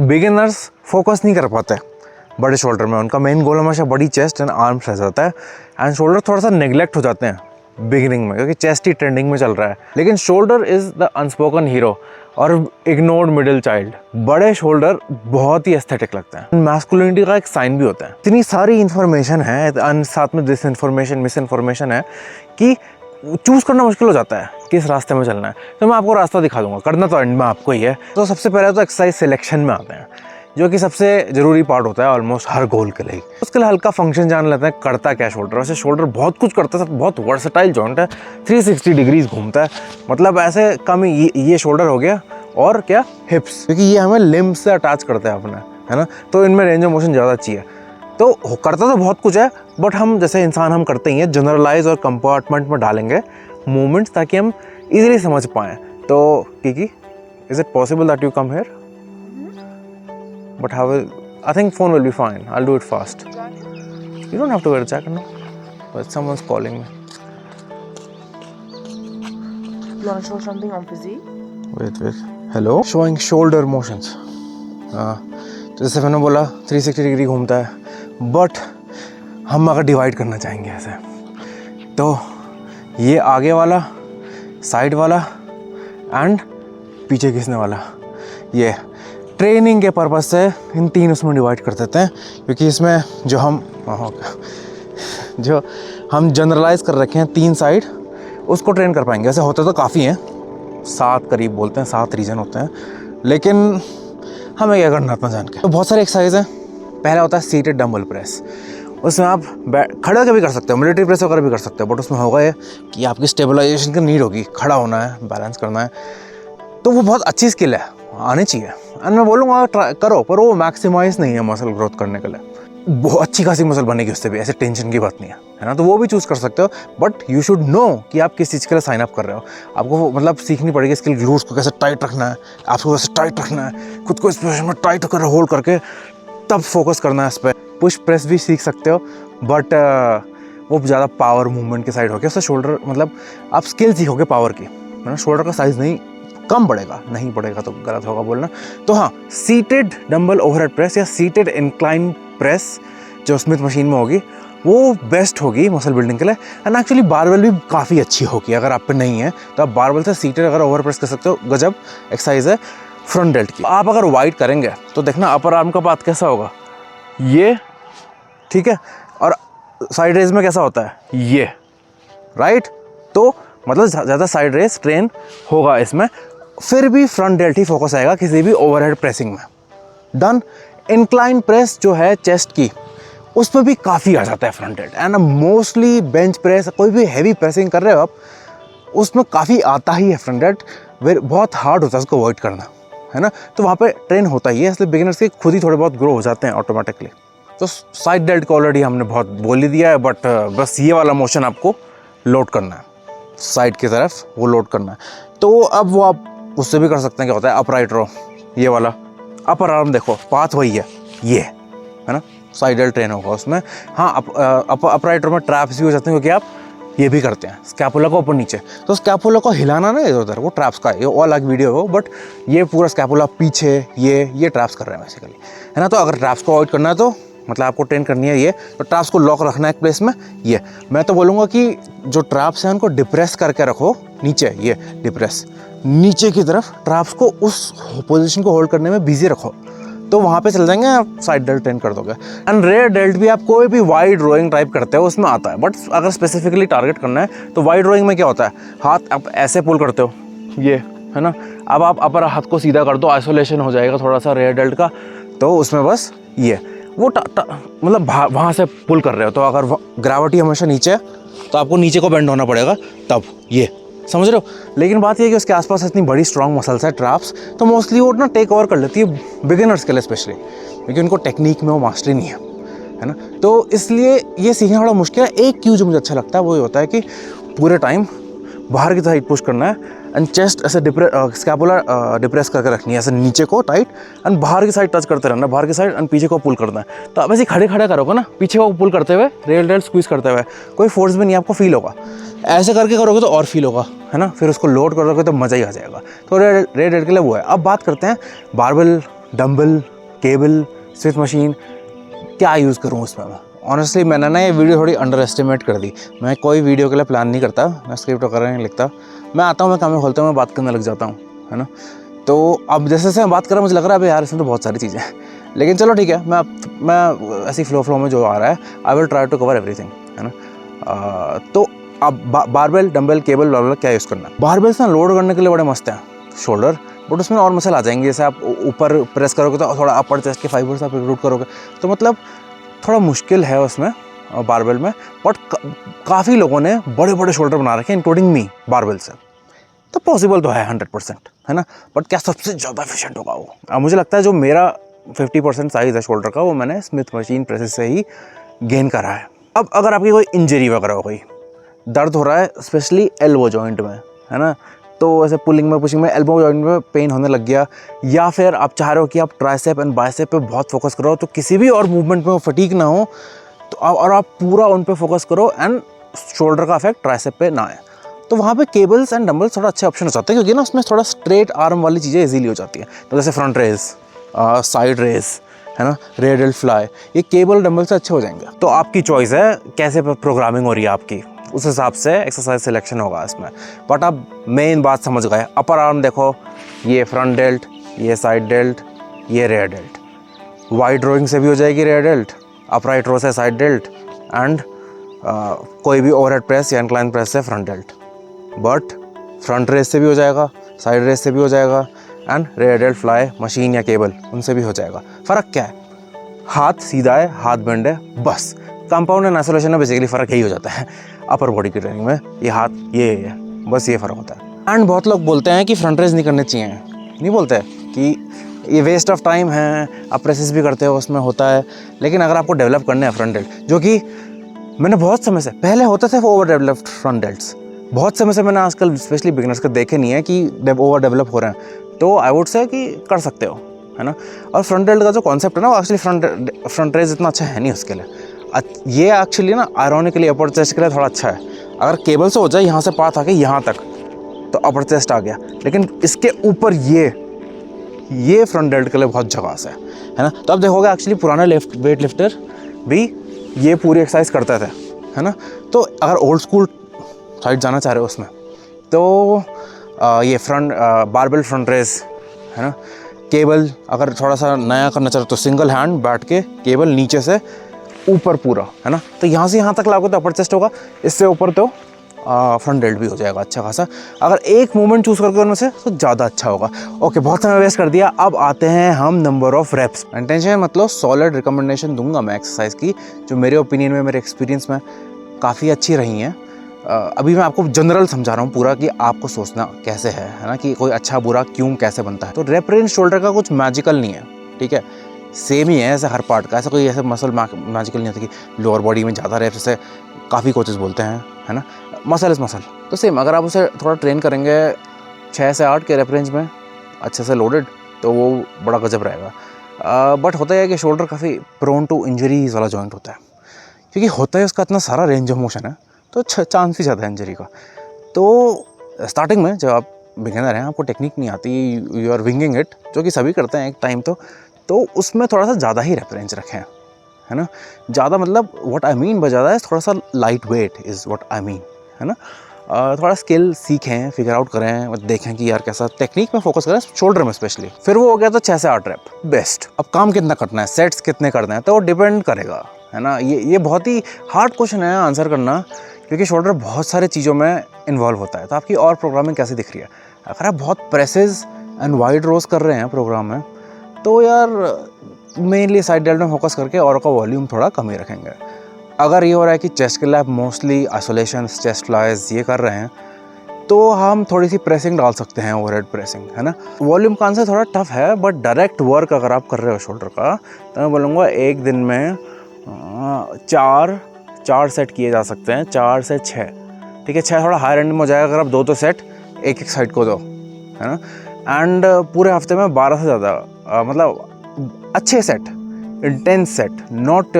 Beginners focus नहीं कर पाते बड़े शोल्डर में, उनका मेन गोल हमेशा बड़ी चेस्ट एंड आर्म्स रह जाता है एंड शोल्डर थोड़ा सा नेग्लेक्ट हो जाते हैं बिगिनिंग में, क्योंकि चेस्ट ही ट्रेंडिंग में चल रहा है। लेकिन shoulder is the unspoken hero और इग्नोर्ड मिडिल चाइल्ड। बड़े शोल्डर बहुत ही एस्थेटिक लगते हैं, मैस्कुलिनिटी का एक साइन भी होता है। इतनी सारी इन्फॉर्मेशन है, साथ में डिस इन्फॉर्मेशन, मिस इन्फॉर्मेशन है कि चूज़ करना मुश्किल हो जाता है किस रास्ते में चलना है। तो मैं आपको रास्ता दिखा दूंगा, करना तो एंड में आपको ही है। तो सबसे पहले तो एक्सरसाइज सिलेक्शन में आते हैं, जो कि सबसे ज़रूरी पार्ट होता है ऑलमोस्ट हर गोल के लिए। उसके लिए हल्का फंक्शन जान लेते हैं, करता क्या शोल्डर। वैसे शोल्डर बहुत कुछ करता है, बहुत वर्सेटाइल जॉइंट है, 360 डिग्रीज घूमता है। मतलब ऐसे कम ही ये शोल्डर हो गया और क्या हिप्स, क्योंकि ये हमें लिम्ब से अटैच करते हैं अपने, है ना, तो इनमें रेंज ऑफ मोशन ज़्यादा चाहिए। तो करता तो बहुत कुछ है, बट हम जैसे इंसान हम करते ही हैं, जनरलाइज और कंपार्टमेंट में डालेंगे मूवमेंट्स ताकि हम इजीली समझ पाएँ। तो Kiki, is it possible that you come here? But how will, I think phone will be fine. I'll do it fast. You don't have to wear a jacket, no? But someone's calling me. You want to show something on physique? Wait. Hello? Showing shoulder motions. तो जैसे मैंने बोला 360 degree घूमता है, but हम अगर divide करना चाहेंगे ऐसे, तो ये आगे वाला, साइड वाला एंड पीछे खींचने वाला, ये ट्रेनिंग के पर्पज़ से इन तीन उसमें डिवाइड कर देते हैं, क्योंकि इसमें जो हम जनरलाइज कर रखे हैं 3 साइड, उसको ट्रेन कर पाएंगे। ऐसे होते तो काफ़ी हैं, 7 करीब बोलते हैं, 7 रीजन होते हैं, लेकिन हमें क्या करना इतना जान के। तो बहुत सारे एक्सरसाइज हैं। पहला होता है सीटेड डंबल प्रेस। उसमें आप खड़े होकर भी कर सकते हो, मिलिट्री प्रेस वगैरह भी कर सकते हो, बट उसमें होगा ये कि आपकी स्टेबलाइजेशन की नीड होगी, खड़ा होना है, बैलेंस करना है। तो वो बहुत अच्छी स्किल है, आनी चाहिए। एंड मैं बोलूँगा ट्राई करो, पर वो मैक्सिमाइज नहीं है मसल ग्रोथ करने के लिए। बहुत अच्छी खासी मसल बनेगी उससे भी, ऐसे टेंशन की बात नहीं है ना। तो वो भी चूज़ कर सकते हो, बट यू शुड नो कि आप किस चीज़ के लिए साइन अप कर रहे हो। आपको मतलब सीखनी पड़ेगी स्किल, ग्लूट्स को कैसे टाइट रखना है, आपको कैसे टाइट रखना है, खुद को इस पोजीशन में टाइट कर होल्ड करके तब फोकस करना है इस पर। पुश प्रेस भी सीख सकते हो, बट वो ज़्यादा पावर मूवमेंट की साइड हो गया। उससे शोल्डर मतलब आप स्किल सीखोगे पावर की, है ना। शोल्डर का साइज़ नहीं कम बढ़ेगा, नहीं बढ़ेगा तो गलत होगा बोलना। तो हाँ, सीटेड डंबल ओवरहेड प्रेस या सीटेड इंक्लाइन प्रेस जो स्मिथ मशीन में होगी, वो बेस्ट होगी मसल बिल्डिंग के लिए। एंड एक्चुअली बारबेल भी काफ़ी अच्छी होगी, अगर आप पे नहीं है तो आप बारबेल से सीटेड अगर ओवर प्रेस कर सकते हो, गजब एक्सरसाइज है फ्रंट डेल्ट की। आप अगर वाइड करेंगे तो देखना अपर आर्म का पाथ कैसा होगा, ये ठीक है, और साइड रेज में कैसा होता है, ये राइट। तो मतलब ज़्यादा साइड रेज ट्रेन होगा इसमें, फिर भी फ्रंट डेल्ट ही फोकस आएगा किसी भी ओवरहेड प्रेसिंग में। डन। इंक्लाइन प्रेस जो है चेस्ट की, उस पर भी काफ़ी आ जाता है front dealt. And mostly bench press, कोई भी हैवी प्रेसिंग कर रहे हो आप, उसमें काफ़ी आता ही है फ्रंट डेल्ट। बहुत हार्ड होता है उसको अवॉइड करना, है ना। तो वहाँ पे ट्रेन होता ही है, इसलिए बिगिनर्स के खुद ही थोड़े बहुत ग्रो हो जाते हैं ऑटोमेटिकली। तो साइड डेल्ट को ऑलरेडी हमने बहुत बोल ही दिया है, बट बस ये वाला मोशन आपको लोड करना है, साइड की तरफ वो लोड करना है। तो अब वो आप उससे भी कर सकते हैं, क्या होता है अपराइट रो, ये वाला अपर आर्म देखो पाथ वही है, ये है ना, साइड डेल्ट ट्रेन होगा उसमें। हाँ, अपराइट रो में ट्रैप्स भी हो जाते हैं, क्योंकि आप ये भी करते हैं स्कैपुला को ऊपर नीचे। तो स्कैपुला को हिलाना ना इधर उधर, वो ट्रैप्स का ये और अलग वीडियो हो, बट ये पूरा स्कैपुला पीछे ये ट्रैप्स कर रहे हैं बेसिकली, है ना। तो अगर ट्रैप्स को अवॉइड करना है, तो मतलब आपको ट्रेन करनी है ये, तो ट्रैप्स को लॉक रखना है एक प्लेस में। ये मैं तो बोलूँगा कि जो ट्रैप्स हैं उनको डिप्रेस करके रखो नीचे, ये डिप्रेस नीचे की तरफ, ट्रैप्स को उस पोजीशन को होल्ड करने में बिजी रखो, तो वहाँ पे चल जाएंगे, आप साइड डेल्ट ट्रेन कर दोगे। एंड रेयर डेल्ट भी आप कोई भी वाइड रोइंग टाइप करते हो उसमें आता है, बट अगर स्पेसिफिकली टारगेट करना है तो वाइड रोइंग में क्या होता है, हाथ आप ऐसे पुल करते हो, ये है ना। अब आप अपर हाथ को सीधा कर दो, आइसोलेशन हो जाएगा थोड़ा सा रेयर डेल्ट का, तो उसमें बस ये वो मतलब वहाँ से पुल कर रहे हो। तो अगर ग्रेविटी हमेशा नीचे है तो आपको नीचे को बेंड होना पड़ेगा, तब ये समझ रहे हो। लेकिन बात ये है कि उसके आसपास इतनी बड़ी स्ट्रॉन्ग मसल्स है ट्रैप्स, तो मोस्टली वो ना टेक ओवर कर लेती है बिगिनर्स के लिए स्पेशली, क्योंकि उनको टेक्निक में वो मास्टरी नहीं है ना। तो इसलिए ये सीखना थोड़ा मुश्किल है। एक क्यू जो मुझे अच्छा लगता है वो ये होता है कि पूरे टाइम बाहर की साइड पुश करना है एंड चेस्ट ऐसे स्कैपुला डिप्रेस करके रखनी है, ऐसे नीचे को टाइट, एंड बाहर की साइड टच करते रहना, बाहर की साइड, एंड पीछे को पुल करना है। तो आप ऐसे खड़े खड़े करोगे ना, पीछे को पुल करते हुए, रेयर डेल्ट स्क्वीज करते हुए, कोई फोर्स भी नहीं आपको फील होगा। ऐसे करके करोगे तो और फील होगा, है ना। फिर उसको लोड करोगे तो मज़ा ही आ जाएगा। तो रेयर डेल्ट के लिए वो है। अब बात करते हैं barbell dumbbell, cable, Smith machine, क्या यूज़ करूँ उसमें मैं। ऑनेस्टली मैंने ना ये वीडियो थोड़ी अंडर एस्टिमेट कर दी। मैं कोई वीडियो के लिए प्लान नहीं करता, मैं स्क्रिप्ट वगैरह नहीं लिखता, मैं आता हूँ, मैं कैमरा खोलता हूँ, मैं बात करने लग जाता हूँ, है ना। तो अब जैसे जैसे मैं बात कर रहा हूँ मुझे लग रहा है अबे यार इसमें तो बहुत सारी चीज़ें हैं, लेकिन चलो ठीक है, मैं ऐसी फ्लो में जो आ रहा है I will try to cover everything, है ना। तो अब बारबेल, डंबल, केबल वाला क्या यूज़ करना है। बारबेल्स ना लोड करने के लिए बड़े मस्त हैं, शोल्डर, बट उसमें और मसल आ जाएंगे। जैसे आप ऊपर प्रेस करोगे तो थोड़ा अपर चेस्ट के फाइबर्स आप रिक्रूट करोगे, तो मतलब थोड़ा मुश्किल है उसमें बारबेल में। बट काफ़ी लोगों ने बड़े बड़े शोल्डर बना रखे हैं इंक्लूडिंग मी बारबेल से, तो पॉसिबल तो है 100%, है ना। बट क्या सबसे ज़्यादा एफिशिएंट होगा वो? मुझे लगता है जो मेरा 50% साइज़ है शोल्डर का, वो मैंने स्मिथ मशीन प्रेसेस से ही गेन करा है। अब अगर आपकी कोई इंजरी वगैरह हो गई, दर्द हो रहा है स्पेशली एल्बो जॉइंट में, है ना, तो ऐसे पुलिंग में पुशिंग में एल्बो जॉइंट में पेन होने लग गया, या फिर आप चाह रहे हो कि आप ट्राइसेप एंड बाइसेप पे बहुत फोकस करो, तो किसी भी और मूवमेंट में वो फटीग ना हो, तो और आप पूरा उन पे फोकस करो एंड शोल्डर का इफेक्ट ट्राइसेप पे ना आए, तो वहाँ पे केबल्स एंड डंबल्स थोड़ा अच्छे ऑप्शन हो जाते हैं, क्योंकि ना उसमें थोड़ा स्ट्रेट आर्म वाली चीज़ें इजीली हो जाती हैं। तो जैसे फ्रंट रेस, साइड रेस, है ना, रेयर डेल्ट फ्लाई, ये केबल डंबल से अच्छे हो जाएंगे। तो आपकी चॉइस है कैसे प्रोग्रामिंग हो रही है आपकी, उस हिसाब से एक्सरसाइज सिलेक्शन होगा इसमें। बट आप मेन बात समझ गए, अपर आर्म देखो, ये फ्रंट डेल्ट, ये साइड डेल्ट, ये रेयर डेल्ट, वाइड रोइंग से भी हो जाएगी रेयर डेल्ट, अपराइट रो से साइड डेल्ट, एंड कोई भी ओवरहेड प्रेस या इंक्लाइन प्रेस से front dealt. But front race से भी हो जाएगा, साइड रेस से भी हो जाएगा, and rare dealt fly machine या केबल उनसे भी हो जाएगा। फ़र्क क्या है? हाथ सीधा है, हाथ बेंड है, बस। कंपाउंड एंड आइसोलेशन में बेसिकली फ़र्क यही हो जाता है अपर बॉडी की ट्रेनिंग में, ये हाथ ये है, बस ये फ़र्क होता है। एंड बहुत लोग बोलते हैं कि फ्रंट रेस नहीं करने चाहिए, नहीं बोलते कि ये वेस्ट ऑफ टाइम है, आप प्रेसेस भी करते हो उसमें होता है, लेकिन अगर आपको डेवलप करने हैं फ्रंट डेल्ट, जो कि मैंने बहुत समय से, पहले होते थे वो ओवर डेवलप्ड फ्रंट डेल्ट्स, बहुत समय से मैंने आजकल स्पेशली बिगिनर्स को देखे नहीं है कि ओवर डेवलप हो रहे हैं, तो आई वुड से कि कर सकते हो, है ना। और फ्रंट डेल्ट का जो कॉन्सेप्ट है ना, वो एक्चुअली फ्रंट रेज इतना अच्छा है नहीं उसके लिए। ये एक्चुअली ना आयरॉनिकली अपर चेस्ट के लिए थोड़ा अच्छा है। अगर केबल से हो जाए यहाँ से पाथ आके यहाँ तक, तो अपर चेस्ट आ गया, लेकिन इसके ऊपर ये फ्रंट डेल्ट के लिए बहुत झकास है ना। तो अब देखोगे एक्चुअली पुराने वेट लिफ्टर भी ये पूरी एक्सरसाइज करते थे, है ना। तो अगर ओल्ड स्कूल साइड जाना चाह रहे हो उसमें, तो ये फ्रंट बारबेल फ्रंट रेस, है ना। केबल अगर थोड़ा सा नया करना चाहते हो तो सिंगल हैंड बैठ के केबल नीचे से ऊपर पूरा, है ना, तो यहाँ से यहाँ तक लागो तो अपर चेस्ट होगा, इससे ऊपर तो फ्रंट डेल्ट भी हो जाएगा अच्छा खासा। अगर एक मूवमेंट चूज़ करके उनमें से तो ज़्यादा अच्छा होगा। ओके, बहुत समय वेस्ट कर दिया, अब आते हैं हम नंबर ऑफ रेप्स। टेंशन मतलब सॉलिड रिकमेंडेशन दूंगा मैं एक्सरसाइज की, जो मेरे ओपिनियन में, मेरे एक्सपीरियंस में काफ़ी अच्छी रही हैं। अभी मैं आपको जनरल समझा रहा हूँ पूरा, कि आपको सोचना कैसे है ना, कि कोई अच्छा बुरा क्यों कैसे बनता है। तो रेप रेंज शोल्डर का कुछ मैजिकल नहीं है, ठीक है, सेम ही है ऐसे हर पार्ट का, ऐसा कोई ऐसे मसल मैजिकल नहीं होता कि लोअर बॉडी में ज़्यादा रेप्स, जैसे काफ़ी कोचेस बोलते हैं, है ना। मसल इज़ मसल, तो सेम अगर आप उसे थोड़ा ट्रेन करेंगे 6 से 8 के रेप रेंज में अच्छे से लोडेड, तो वो बड़ा गजब रहेगा। बट होता है कि शोल्डर काफ़ी प्रोन टू इंजरीज वाला जॉइंट होता है, क्योंकि होता है उसका इतना सारा रेंज ऑफ मोशन है, तो चांस ही ज़्यादा है इंजरी का। तो स्टार्टिंग में जब आप बिगिनर हैं, आपको टेक्निक नहीं आती, यू आर विंगिंग इट, जो कि सभी करते हैं एक टाइम, तो उसमें थोड़ा सा ज़्यादा ही रेप रेंज रखें, है ना। ज़्यादा मतलब व्हाट आई मीन बाय ज़्यादा है थोड़ा सा light weight is what I mean, है ना। थोड़ा स्किल सीखें, फिगर आउट करें, देखें कि यार कैसा टेक्निक में फोकस करें शोल्डर में स्पेशली। फिर वो हो गया तो 6 से 8 रेप बेस्ट। अब काम कितना करना है, सेट्स कितने करना है, तो वो डिपेंड करेगा, है ना। ये बहुत ही हार्ड क्वेश्चन है आंसर करना, क्योंकि शोल्डर बहुत सारे चीज़ों में इन्वॉल्व होता है। तो आपकी और प्रोग्रामिंग कैसी दिख रही है? अगर आप बहुत प्रेसेस एंड वाइड रोज कर रहे हैं प्रोग्राम में, तो यार मेनली साइड डेल्ट में फोकस करके और का वॉल्यूम थोड़ा कम ही रखेंगे। अगर ये हो रहा है कि चेस्ट के लिए आप मोस्टली आइसोलेशन, चेस्ट फ्लाइज ये कर रहे हैं, तो हम थोड़ी सी प्रेसिंग डाल सकते हैं, ओवरहेड प्रेसिंग, है ना। वॉल्यूम का आंसर थोड़ा टफ है, बट डायरेक्ट वर्क अगर आप कर रहे हो शोल्डर का, तो मैं बोलूँगा एक दिन में 4 सेट किए जा सकते हैं, 4 से 6, ठीक है। 6 थोड़ा हायर एंड में हो जाएगा अगर आप 2 साइड एक साइड को दो, है ना। एंड पूरे हफ्ते में 12 से ज़्यादा मतलब अच्छे set, intense set, not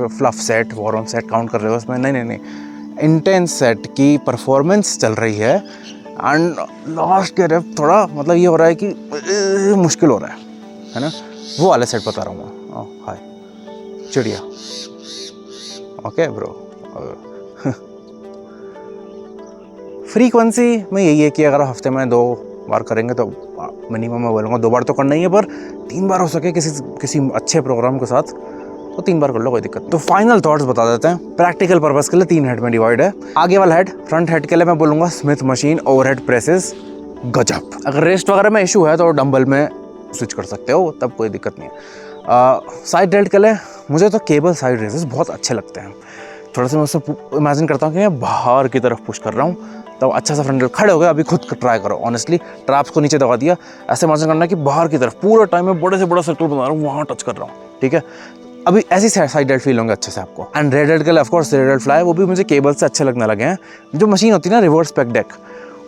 fluff set, warm set count कर रहे हो उसमें, नहीं, इंटेंस सेट की परफॉर्मेंस चल रही है। एंड लास्ट के रेप थोड़ा मतलब ये हो रहा है कि मुश्किल हो रहा है ना। वो वाले सेट बता रहा हूँ मैं। हाय चिड़िया, ओके ब्रो। फ्रीक्वेंसी में यही है कि अगर हफ्ते में 2 बार करेंगे तो मिनिमम मैं बोलूँगा 2 बार तो करना ही है, पर 3 बार हो सके किसी अच्छे प्रोग्राम के साथ तो 3 बार कर लो, कोई दिक्कत नहीं। तो फाइनल थॉट्स बता देते हैं। प्रैक्टिकल पर्पस के लिए 3 हेड में डिवाइड है। आगे वाला हेड, फ्रंट हेड के लिए मैं बोलूँगा स्मिथ मशीन ओवरहेड प्रेसेस गजब। अगर रेस्ट वगैरह में इशू है तो डंबल में स्विच कर सकते हो, तब कोई दिक्कत नहीं है। साइड डेल्ट के लिए मुझे तो केबल साइड रेसेस बहुत अच्छे लगते हैं। थोड़ा सा मैं उससे इमेजिन करता हूँ कि मैं बाहर की तरफ पुश कर रहा हूँ, तब अच्छा सा फ्रंट डेल्ट। खड़े हो गए, अभी खुद ट्राई करो ऑनेस्टली, ट्रैप्स को नीचे दबा दिया, ऐसे इमेजिन करना है कि बाहर की तरफ पूरा टाइम में बड़े से बड़ा सर्कल बना रहा हूँ, वहाँ टच कर रहा हूँ, ठीक है। अभी ऐसी साइड डेल्ट फील होंगे अच्छे से आपको। एंड रेड डेल्ट के लिए ऑफकोर्स रेड डेल्ट फ्लाई, वो भी मुझे केबल से अच्छे लगने लगे हैं। जो मशीन होती है ना रिवर्स पैक डेक,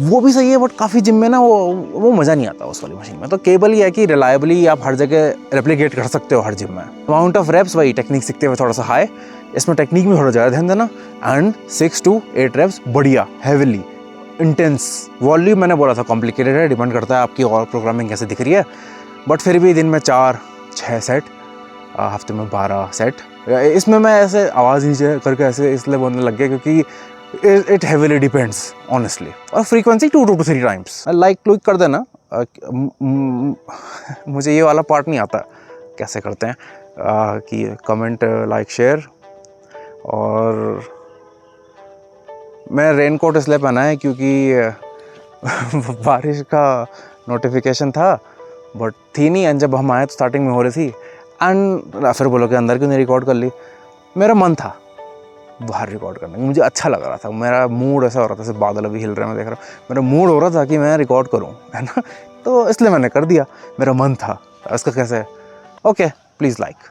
वो भी सही है, बट काफ़ी जिम में ना वो मज़ा नहीं आता उस वाली मशीन में। तो केबल ही है कि रिलायबली आप हर जगह रेप्लिकेट कर सकते हो हर जिम में। अमाउंट ऑफ रेप्स वही टेक्निक सीखते हुए थोड़ा सा हाई, इसमें टेक्निक में थोड़ा ज़्यादा ध्यान देना। एंड 6 to 8 रेप्स बढ़िया हैविली इंटेंस। वॉल्यूम मैंने बोला था कॉम्प्लिकेटेड है, डिपेंड करता है आपकी और प्रोग्रामिंग कैसे दिख रही है, बट फिर भी दिन में 4-6 सेट, हफ्ते में 12 सेट। इसमें मैं ऐसे आवाज़ नीचे करके ऐसे इसलिए बोलने लग गया क्योंकि इट हेविली डिपेंड्स ऑनेस्टली। और frequency 2 to 3 times. Like click कर देना। मुझे ये वाला पार्ट नहीं आता कैसे करते हैं, कि कमेंट लाइक शेयर। और मैं रेनकोट इसलिए पहना है क्योंकि बारिश का नोटिफिकेशन था, बट थी नहीं। एंड जब हम आए तो स्टार्टिंग में हो रही थी, एंड फिर बोलो कि अंदर क्यों नहीं रिकॉर्ड कर ली। मेरा मन था बाहर रिकॉर्ड करने, मुझे अच्छा लग रहा था, मेरा मूड ऐसा हो रहा था, जैसे बादल अभी हिल रहे हैं मैं देख रहा हूँ, मेरा मूड हो रहा था कि मैं रिकॉर्ड करूँ, है ना। तो इसलिए मैंने कर दिया, मेरा मन था। इसका कैसे, ओके प्लीज़ लाइक।